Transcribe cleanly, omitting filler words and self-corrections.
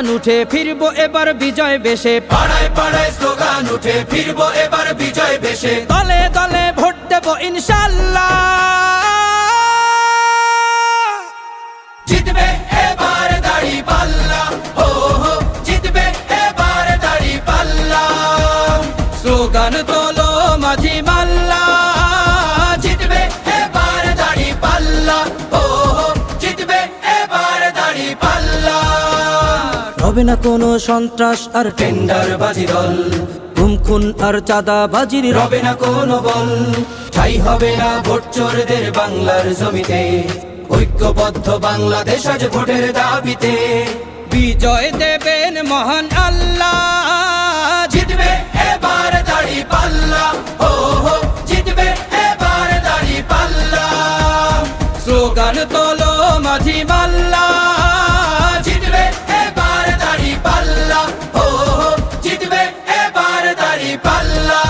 Slogan উঠে ফিরবো এবার বিজয় বেশে, পাড়ায় পাড়ায় স্লোগান উঠে ফিরবো এবার বিজয় বেশে, দলে দলে ভোট দেবো ইনশাল্লাহ। জিতবে এবার দাঁড়িপাল্লা, হো হো জিতবে এবার দাঁড়িপাল্লা। স্লোগান তোলো মাঝি মাল্লা, জিতবে এবার দাঁড়িপাল্লা, হো হো জিতবে এবার দাঁড়িপাল্লা। হবে না কোনো সন্ত্রাস আর টেন্ডারবাজি দল, গুম খুন আর চাঁদাবাজির রবে না কোনো বল, ঠাই হবে না ভোট চোরদের বাংলার জমিতে। ঐক্যবদ্ধ বাংলাদেশ আজ ভোটের দাবিতে। বিজয় দেবেন মহান আল্লাহ। জিতবে এবার দাঁড়িপাল্লা, হো হো জিতবে এবার দাঁড়িপাল্লা। স্লোগান তোলো মাঝি মাল্লা, জিতবে এবার দাঁড়িপাল্লা, হো হো জিতবে এবার দাঁড়িপাল্লা।